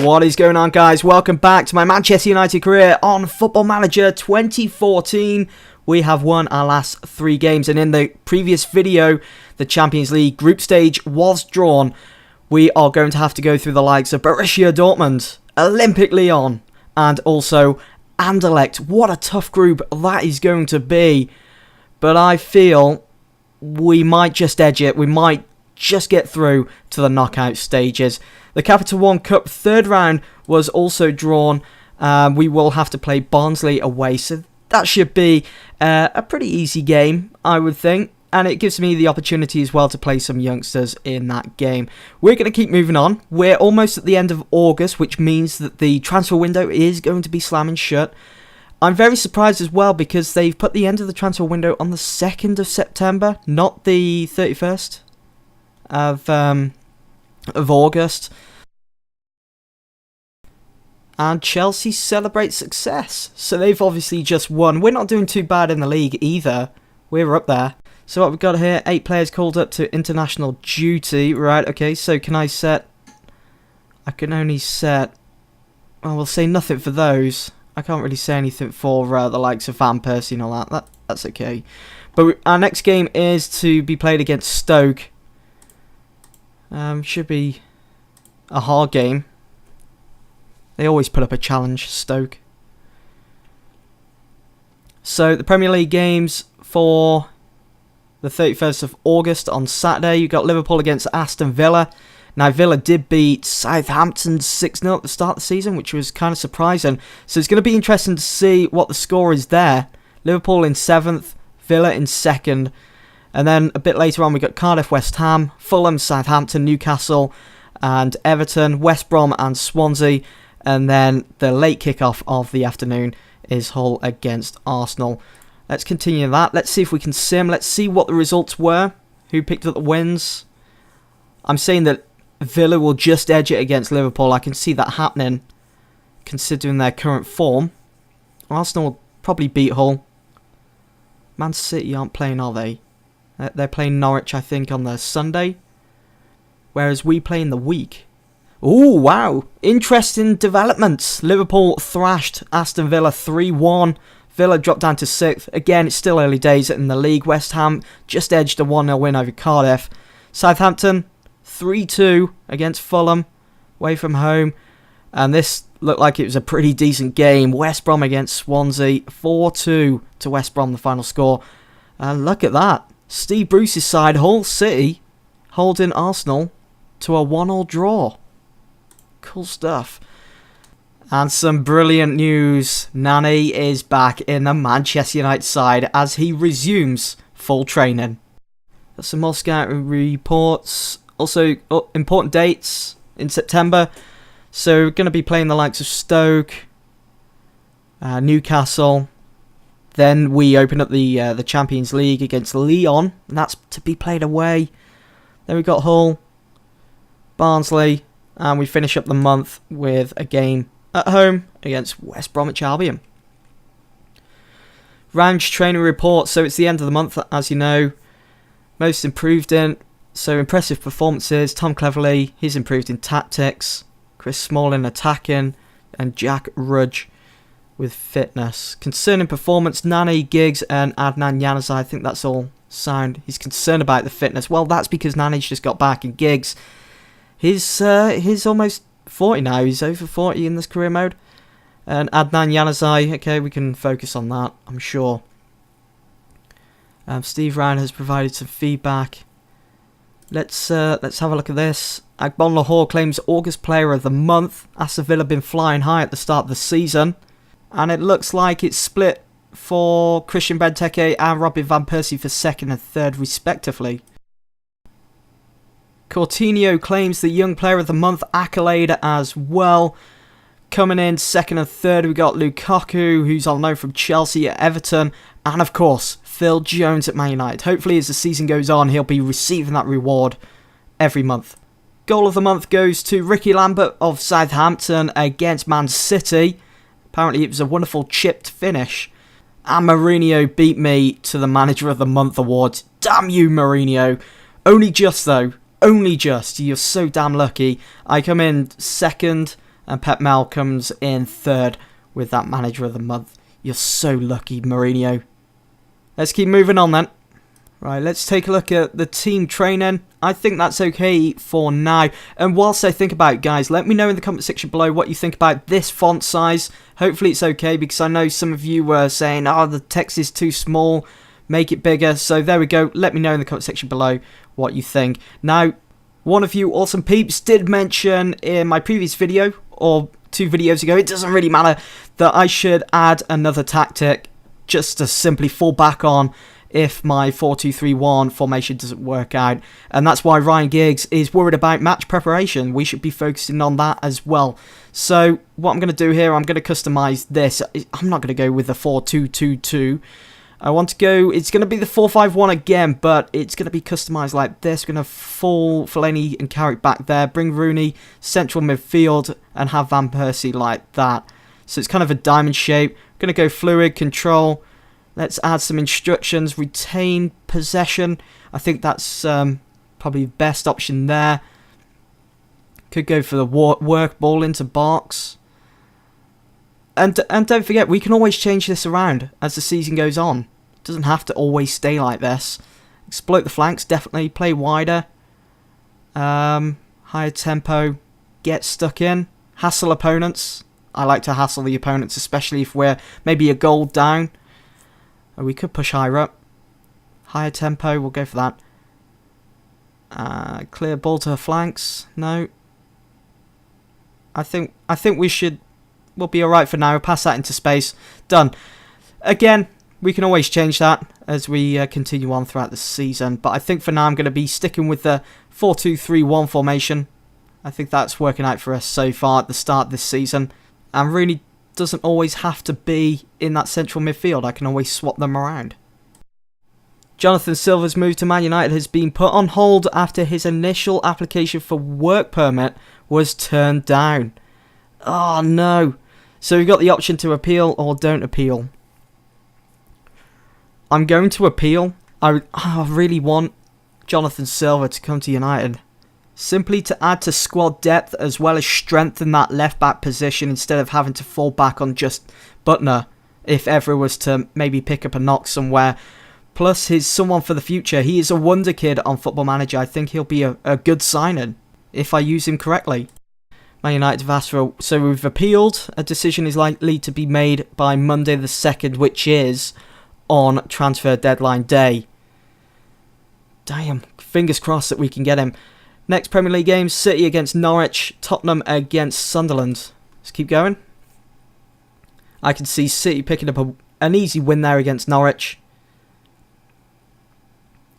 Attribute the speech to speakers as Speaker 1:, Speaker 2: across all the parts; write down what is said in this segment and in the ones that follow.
Speaker 1: What is going on, guys? Welcome back to my Manchester United career on Football Manager 2014. We have won our last 3 games, and in the previous video, the Champions League group stage was drawn. We are going to have to go through the likes of Borussia Dortmund, Olympique Lyon, and also Anderlecht. What a tough group that is going to be. But I feel we might just edge it. We might just get through to the knockout stages. The Capital One Cup third round was also drawn. We will have to play Barnsley away, so that should be a pretty easy game, I would think. And it gives me the opportunity as well to play some youngsters in that game. We're going to keep moving on. We're almost at the end of August, which means that the transfer window is going to be slamming shut. I'm very surprised as well because they've put the end of the transfer window on the 2nd of September, not the 31st of August. And Chelsea celebrate success. So they've obviously just won. We're not doing too bad in the league either. We're up there. So what we've got here, 8 players called up to international duty. Right, okay, so can I set... I can only set... Well, we'll say nothing for those. I can't really say anything for the likes of Van Persie and all that. That's okay. But our next game is to be played against Stoke. Should be a hard game. They always put up a challenge, Stoke. So the Premier League games for the 31st of August on Saturday. You got Liverpool against Aston Villa. Now Villa did beat Southampton 6-0 at the start of the season, which was kind of surprising. So it's going to be interesting to see what the score is there. Liverpool in 7th, Villa in 2nd. And then a bit later on we got Cardiff, West Ham, Fulham, Southampton, Newcastle and Everton, West Brom and Swansea. And then the late kickoff of the afternoon is Hull against Arsenal. Let's continue that. Let's see if we can sim. Let's see what the results were. Who picked up the wins? I'm saying that Villa will just edge it against Liverpool. I can see that happening, considering their current form. Arsenal will probably beat Hull. Man City aren't playing, are they? They're playing Norwich, I think, on the Sunday. Whereas we play in the week. Oh, wow. Interesting developments. Liverpool thrashed Aston Villa 3-1. Villa dropped down to 6th. Again, it's still early days in the league. West Ham just edged a 1-0 win over Cardiff. Southampton 3-2 against Fulham, away from home. And this looked like it was a pretty decent game. West Brom against Swansea, 4-2 to West Brom, the final score. And look at that. Steve Bruce's side, Hull City, holding Arsenal to a 1-1 draw. Cool stuff. And some brilliant news. Nani is back in the Manchester United side as he resumes full training. Got some more scouting reports. Also, important dates in September. So we're going to be playing the likes of Stoke, Newcastle. Then we open up the Champions League against Lyon, and that's to be played away. Then we got Hull, Barnsley, and we finish up the month with a game at home against West Bromwich Albion. Range training report. So it's the end of the month, as you know. Most improved in. So impressive performances. Tom Cleverley, he's improved in tactics. Chris Smalling attacking. And Jack Rudge with fitness. Concerning performance, Nani, Giggs and Adnan Januzaj. I think that's all sound. He's concerned about the fitness. Well, that's because Nani's just got back, and Giggs, he's almost 40 now. He's over 40 in this career mode. And Adnan Januzaj, okay, we can focus on that, I'm sure. Steve Ryan has provided some feedback. Let's have a look at this. Agbon Lahore claims August Player of the Month. Aston Villa been flying high at the start of the season. And it looks like it's split for Christian Benteke and Robin Van Persie for 2nd and 3rd respectively. Coutinho claims the Young Player of the Month accolade as well. Coming in 2nd and 3rd, we got Lukaku, who's on loan from Chelsea at Everton. And of course, Phil Jones at Man United. Hopefully as the season goes on, he'll be receiving that reward every month. Goal of the month goes to Ricky Lambert of Southampton against Man City. Apparently it was a wonderful chipped finish. And Mourinho beat me to the Manager of the Month award. Damn you, Mourinho. Only just though. Only just. You're so damn lucky. I come in 2nd And Pep Mel comes in third with that Manager of the Month. You're so lucky, Mourinho. Let's keep moving on then. Right, let's take a look at the team training. I think that's okay for now. And whilst I think about it, guys, let me know in the comment section below what you think about this font size. Hopefully it's okay, because I know some of you were saying, oh, the text is too small, make it bigger. So there we go. Let me know in the comment section below what you think. Now, one of you awesome peeps did mention in my previous video, or 2 videos ago, it doesn't really matter, that I should add another tactic just to simply fall back on if my 4-2-3-1 formation doesn't work out. And that's why Ryan Giggs is worried about match preparation. We should be focusing on that as well. So what I'm going to do here, I'm going to customize this. I'm not going to go with the 4-2-2-2. I want to go, it's going to be the 4-5-1 again, but it's going to be customized like this. We're going to fall Fellaini and Carrick back there, bring Rooney central midfield, and have Van Persie like that. So it's kind of a diamond shape. I'm going to go fluid control. Let's add some instructions. Retain possession. I think that's probably the best option there. Could go for the work ball into box. And don't forget, we can always change this around as the season goes on. It doesn't have to always stay like this. Exploit the flanks, definitely. Play wider. Higher tempo. Get stuck in. Hassle opponents. I like to hassle the opponents, especially if we're maybe a goal down. We could push higher up. Higher tempo, we'll go for that. Clear ball to the flanks. No. I think we'll be alright for now. Pass that into space. Done. Again, we can always change that as we continue on throughout the season. But I think for now I'm going to be sticking with the 4-2-3-1 formation. I think that's working out for us so far at the start of this season. And really doesn't always have to be in that central midfield. I can always swap them around. Jonathan Silva's move to Man United has been put on hold after his initial application for work permit was turned down. Oh no. So we've got the option to appeal or don't appeal. I'm going to appeal. I really want Jonathan Silva to come to United. Simply to add to squad depth as well as strengthen that left back position instead of having to fall back on just Butner if ever was to maybe pick up a knock somewhere. Plus he's someone for the future. He is a wonder kid on Football Manager. I think he'll be a good signing if I use him correctly. Man United have asked for, so we've appealed. A decision is likely to be made by Monday the 2nd, which is on transfer deadline day. Damn, fingers crossed that we can get him. Next Premier League games, City against Norwich, Tottenham against Sunderland. Let's keep going. I can see City picking up an easy win there against Norwich.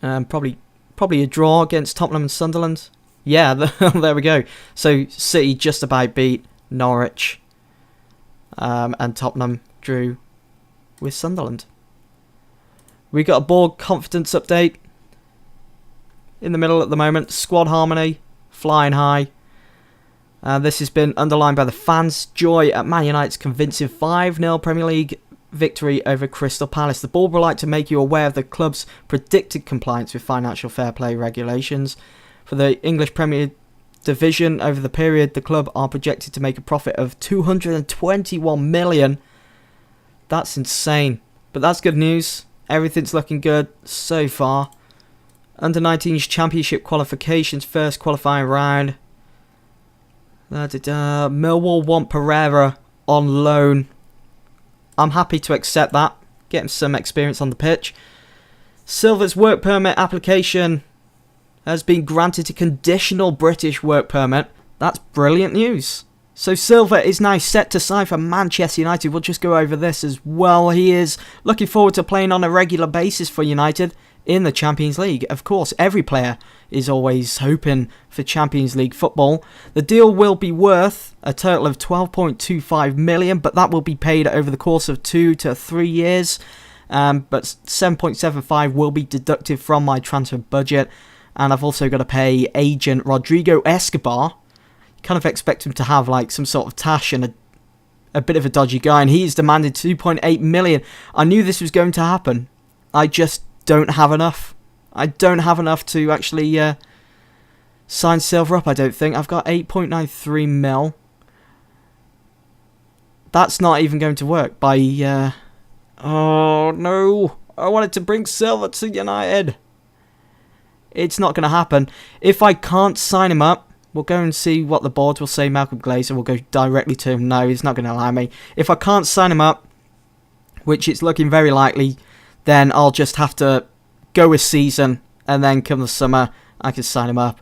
Speaker 1: Probably a draw against Tottenham and Sunderland. Yeah, there we go. So City just about beat Norwich. And Tottenham drew with Sunderland. We got a board confidence update. In the middle at the moment, squad harmony, flying high. This has been underlined by the fans' joy at Man United's convincing 5-0 Premier League victory over Crystal Palace. The board would like to make you aware of the club's predicted compliance with financial fair play regulations. For the English Premier Division, over the period, the club are projected to make a profit of 221 million. That's insane. But that's good news. Everything's looking good so far. Under-19s Championship qualifications, first qualifying round. Millwall want Pereira on loan. I'm happy to accept that. Get him some experience on the pitch. Silva's work permit application has been granted a conditional British work permit. That's brilliant news. So Silva is now set to sign for Manchester United. We'll just go over this as well. He is looking forward to playing on a regular basis for United in the Champions League. Of course, every player is always hoping for Champions League football. The deal will be worth a total of 12.25 million, but that will be paid over the course of 2 to 3 years. But 7.75 will be deducted from my transfer budget. And I've also got to pay agent Rodrigo Escobar. Kind of expect him to have like some sort of tash and a bit of a dodgy guy, and he's demanded 2.8 million. I knew this was going to happen. I just don't have enough. I don't have enough to actually sign Silva up, I don't think. I've got 8.93 mil. That's not even going to work. Oh, no. I wanted to bring Silva to United. It's not going to happen. If I can't sign him up, we'll go and see what the board will say. Malcolm Glazer will go directly to him. No, he's not going to allow me. If I can't sign him up, which it's looking very likely, then I'll just have to go a season, and then come the summer, I can sign him up.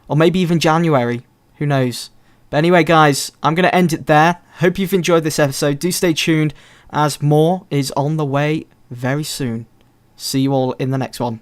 Speaker 1: Or maybe even January. Who knows? But anyway, guys, I'm going to end it there. Hope you've enjoyed this episode. Do stay tuned, as more is on the way very soon. See you all in the next one.